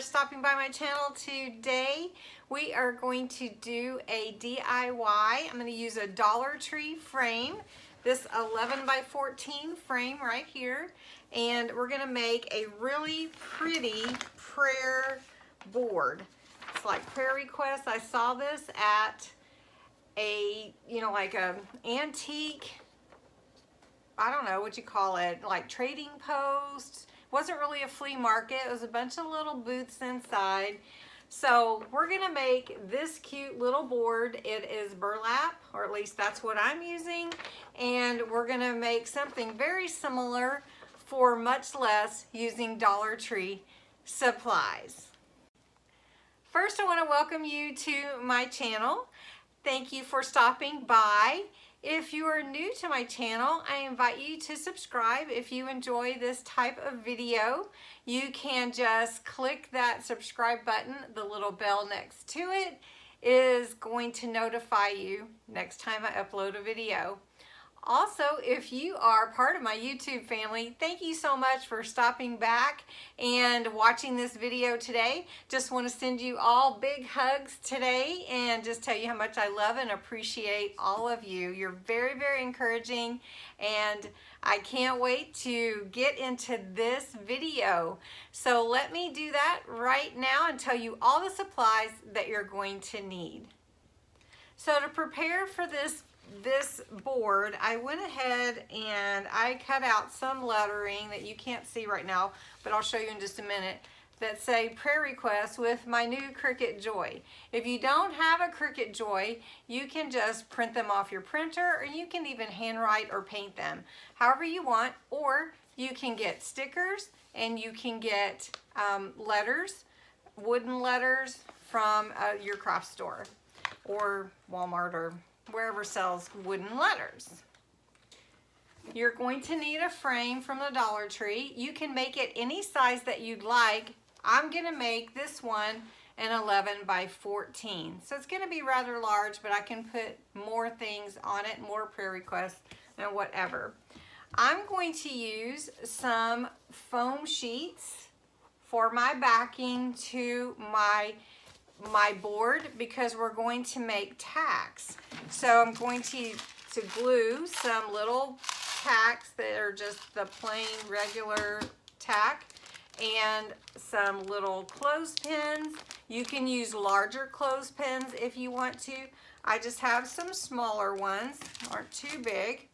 for stopping by my channel today. We are going to do a DIY. I'm going to use a Dollar Tree frame, this 11 by 14 frame right here, and we're going to make a really pretty prayer board. It's like prayer requests. I saw this at a, like a antique, I don't know what you call it, like trading post. Wasn't really a flea market. It was a bunch of little booths inside. So we're gonna make this cute little board. It is burlap, or at least that's what I'm using. And we're gonna make something very similar for much less using Dollar Tree supplies. First, I want to welcome you to my channel. Thank you for stopping by. If you are new to my channel, I invite you to subscribe. If you enjoy this type of video, you can just click that subscribe button. The little bell next to it is going to notify you next time I upload a video. Also, if you are part of my YouTube family, thank you so much for stopping back and watching this video today. Just want to send you all big hugs today and just tell you how much I love and appreciate all of you. You're very, very encouraging, and I can't wait to get into this video. So let me do that right now and tell you all the supplies that you're going to need. So to prepare for this board, I went ahead and I cut out some lettering that you can't see right now, but I'll show you in just a minute, that say prayer requests with my new Cricut Joy. If you don't have a Cricut Joy, you can just print them off your printer, or you can even handwrite or paint them however you want, or you can get stickers and you can get letters, wooden letters from your craft store or Walmart or wherever sells wooden letters. You're going to need a frame from the Dollar Tree. You can make it any size that you'd like. I'm going to make this one an 11 by 14. So it's going to be rather large, but I can put more things on it, more prayer requests and whatever. I'm going to use some foam sheets for my backing to my board, because we're going to make tacks. So I'm going to glue some little tacks that are just the plain regular tack, and some little clothespins. You can use larger clothespins if you want to. I just have some smaller ones, aren't too big.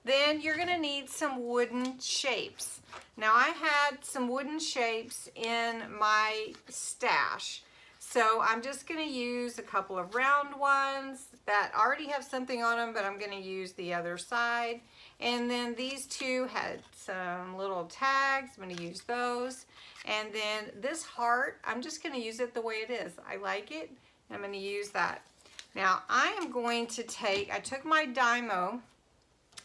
Then you're going to need some wooden shapes. Now I had some wooden shapes in my stash, so I'm just going to use a couple of round ones that already have something on them, but I'm going to use the other side. And then these two had some little tags. I'm going to use those. And then this heart, I'm just going to use it the way it is. I like it. I'm going to use that. Now I am going to I took my Dymo,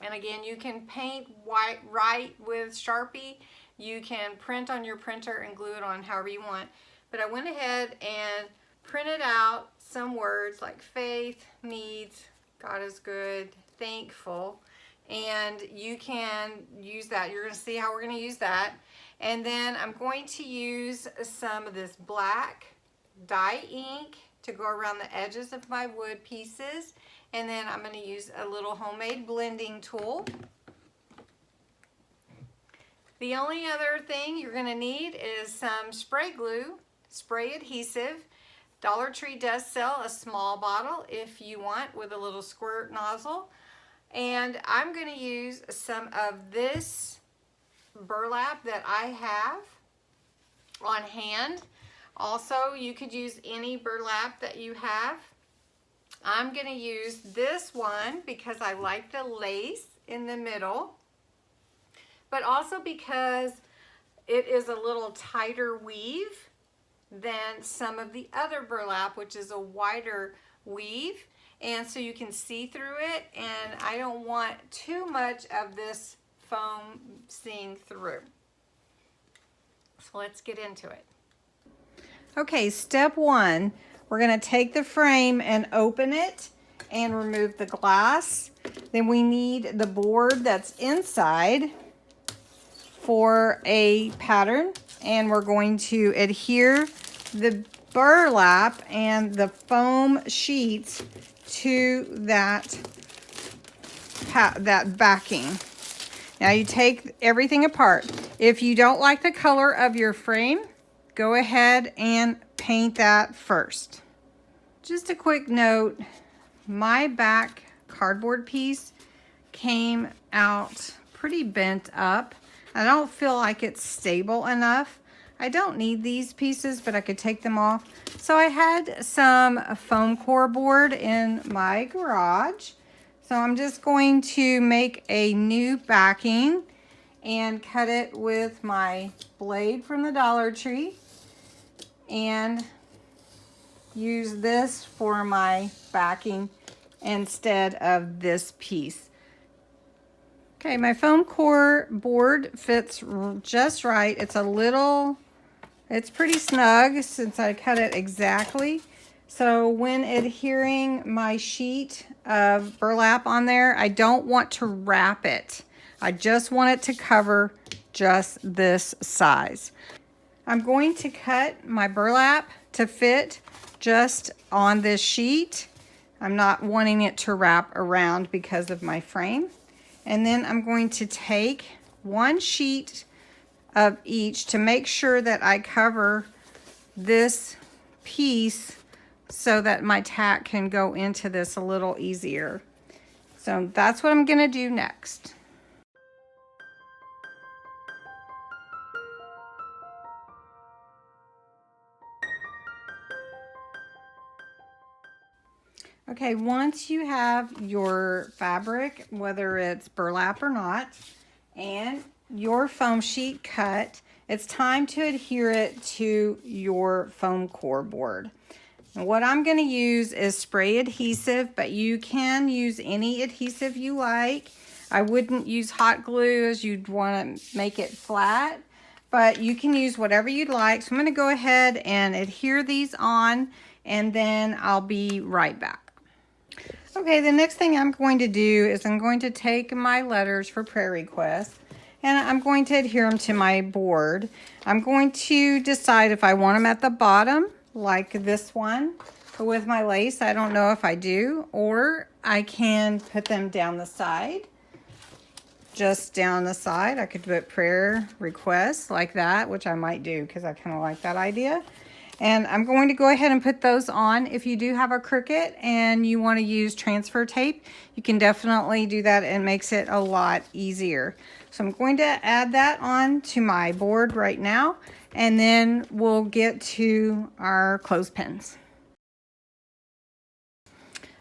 and again, you can paint right with Sharpie. You can print on your printer and glue it on however you want. But I went ahead and printed out some words like faith, needs, God is good, thankful, and you can use that. You're going to see how we're going to use that. And then I'm going to use some of this black dye ink to go around the edges of my wood pieces. And then I'm going to use a little homemade blending tool. The only other thing you're going to need is some spray glue, spray adhesive. Dollar Tree does sell a small bottle if you want, with a little squirt nozzle. And I'm going to use some of this burlap that I have on hand. Also, you could use any burlap that you have. I'm going to use this one because I like the lace in the middle, but also because it is a little tighter weave than some of the other burlap, which is a wider weave, and so you can see through it, and I don't want too much of this foam seeing through. So let's get into it. Okay, step one, we're going to take the frame and open it and remove the glass. Then we need the board that's inside. for a pattern, and we're going to adhere the burlap and the foam sheets to that backing. Now you take everything apart. If you don't like the color of your frame, go ahead and paint that first. Just a quick note, my back cardboard piece came out pretty bent up. I don't feel like it's stable enough. I don't need these pieces, but I could take them off. So I had some foam core board in my garage. So I'm just going to make a new backing and cut it with my blade from the Dollar Tree and use this for my backing instead of this piece. Okay, my foam core board fits just right. It's pretty snug since I cut it exactly. So when adhering my sheet of burlap on there, I don't want to wrap it. I just want it to cover just this size. I'm going to cut my burlap to fit just on this sheet. I'm not wanting it to wrap around because of my frame. And then I'm going to take one sheet of each to make sure that I cover this piece so that my tack can go into this a little easier. So that's what I'm going to do next. Okay, once you have your fabric, whether it's burlap or not, and your foam sheet cut, it's time to adhere it to your foam core board. And what I'm going to use is spray adhesive, but you can use any adhesive you like. I wouldn't use hot glue as you'd want to make it flat, but you can use whatever you'd like. So I'm going to go ahead and adhere these on, and then I'll be right back. Okay, the next thing I'm going to do is I'm going to take my letters for prayer requests and I'm going to adhere them to my board. I'm going to decide if I want them at the bottom, like this one with my lace. I don't know if I do, or I can put them down the side, just down the side. I could put prayer requests like that, which I might do because I kind of like that idea. And I'm going to go ahead and put those on. If you do have a Cricut and you want to use transfer tape, you can definitely do that. It makes it a lot easier. So I'm going to add that on to my board right now, and then we'll get to our clothespins.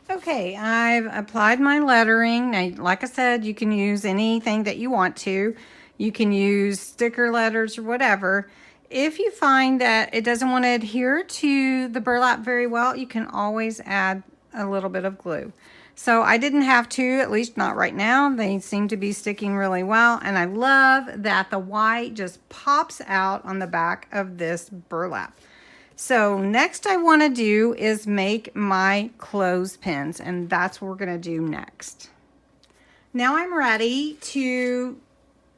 Okay, I've applied my lettering. Now, like I said, you can use anything that you want to. You can use sticker letters or whatever. If you find that it doesn't want to adhere to the burlap very well, you can always add a little bit of glue. So I didn't have to, at least not right now. They seem to be sticking really well. And I love that the white just pops out on the back of this burlap. So next I want to do is make my clothespins, and that's what we're going to do next. Now I'm ready to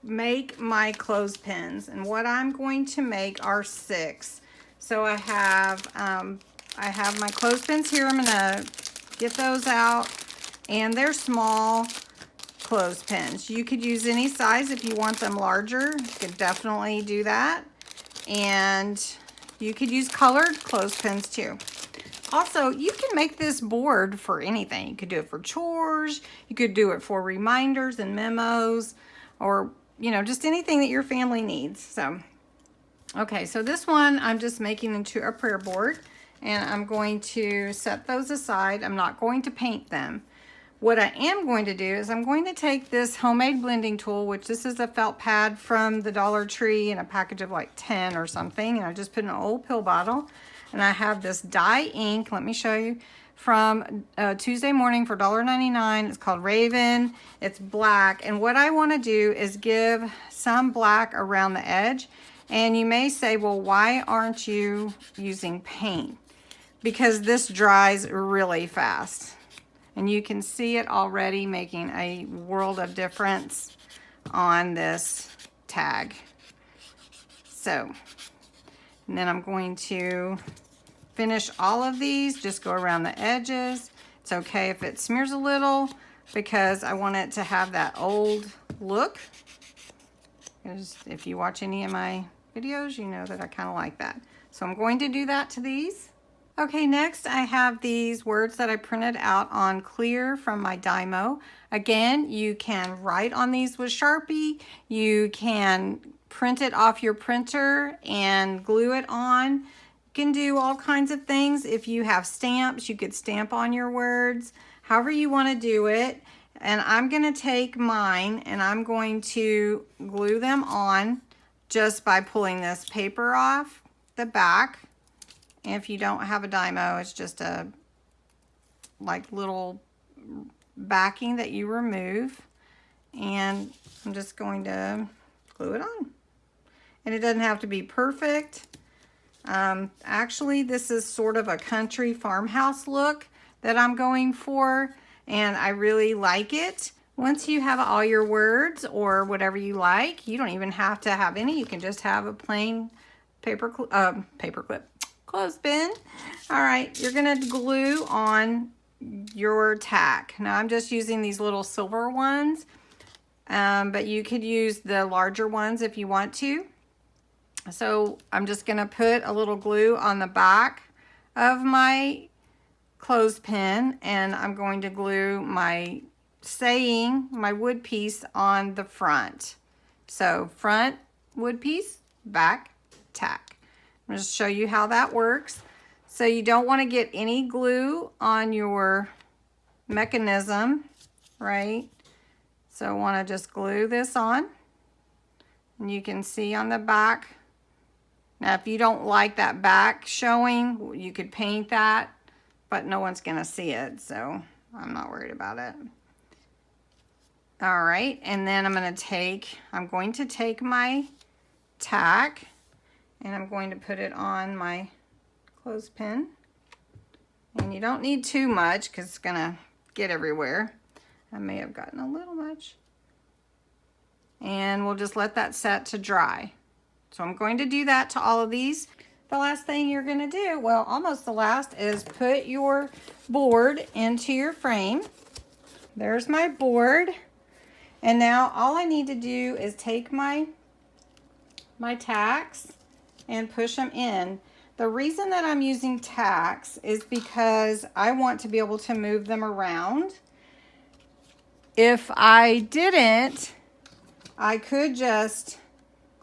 make my clothespins, and what I'm going to make are 6. So I have my clothespins here. I'm gonna get those out, and they're small clothespins. You could use any size. If you want them larger, you could definitely do that, and you could use colored clothespins too. Also, you can make this board for anything. You could do it for chores, you could do it for reminders and memos, or just anything that your family needs. So, okay, so this one I'm just making into a prayer board, and I'm going to set those aside. I'm not going to paint them. What I am going to do is I'm going to take this homemade blending tool, which this is a felt pad from the Dollar Tree in a package of like 10 or something, and I just put in an old pill bottle, and I have this dye ink. Let me show you. From Tuesday Morning for $1.99. It's called Raven. It's black, and what I want to do is give some black around the edge. And you may say, well, why aren't you using paint? Because this dries really fast, and you can see it already making a world of difference on this tag. So, and then I'm going to finish all of these, just go around the edges. It's okay if it smears a little because I want it to have that old look. If you watch any of my videos, you know that I kind of like that. So I'm going to do that to these. Okay, next I have these words that I printed out on clear from my Dymo. Again, you can write on these with Sharpie. You can print it off your printer and glue it on. You can do all kinds of things. If you have stamps, you could stamp on your words, however you want to do it. And I'm going to take mine and I'm going to glue them on just by pulling this paper off the back. And if you don't have a Dymo, it's just a like little backing that you remove. And I'm just going to glue it on. And it doesn't have to be perfect. Actually, this is sort of a country farmhouse look that I'm going for. And I really like it. Once you have all your words or whatever you like, you don't even have to have any. You can just have a plain paper clip. Clothespin. All right, you're gonna glue on your tack. Now I'm just using these little silver ones, but you could use the larger ones if you want to. So I'm just gonna put a little glue on the back of my clothespin, and I'm going to glue my saying, my wood piece on the front. So front wood piece, back tack. I'm going to show you how that works. So you don't want to get any glue on your mechanism, right? So I want to just glue this on. And you can see on the back. Now if you don't like that back showing, you could paint that, but no one's going to see it, so I'm not worried about it. All right, and then I'm going to take my tack and I'm going to put it on my clothespin. And you don't need too much because it's gonna get everywhere. I may have gotten a little much. And we'll just let that set to dry. So I'm going to do that to all of these. The last thing you're gonna do, well, almost the last, is put your board into your frame. There's my board. And now all I need to do is take my tacks and push them in. The reason that I'm using tacks is because I want to be able to move them around. If I didn't, I could just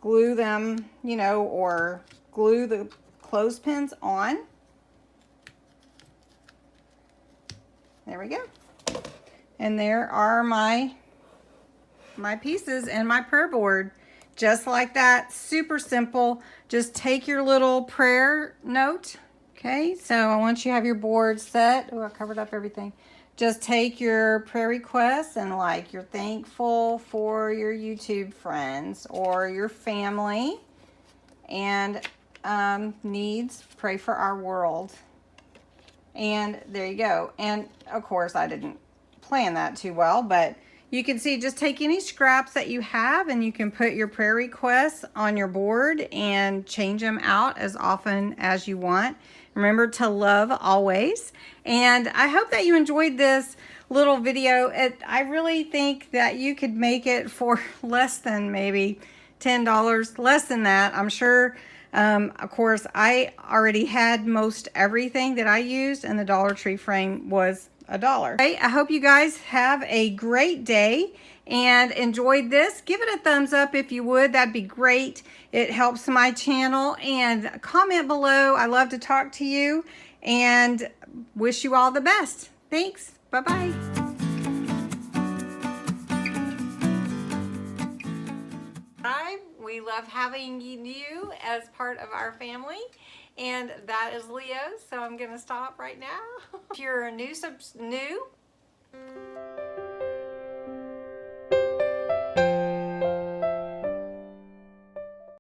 glue them, you know, or glue the clothespins on. There we go. And there are my pieces and my prayer board. Just like that, super simple. Just take your little prayer note, okay? So once you have your board set, oh, I covered up everything. Just take your prayer requests and like you're thankful for your YouTube friends or your family and needs, pray for our world. And there you go. And of course, I didn't plan that too well, but you can see, just take any scraps that you have and you can put your prayer requests on your board and change them out as often as you want. Remember to love always. And I hope that you enjoyed this little video. I really think that you could make it for less than maybe $10, less than that, I'm sure. Of course, I already had most everything that I used, and the Dollar Tree frame was $1. Okay, I hope you guys have a great day and enjoyed this. Give it a thumbs up if you would. That'd be great. It helps my channel. And comment below. I love to talk to you and wish you all the best. Thanks. Bye-bye. We love having you as part of our family, and that is Leo, so I'm gonna stop right now. If you're new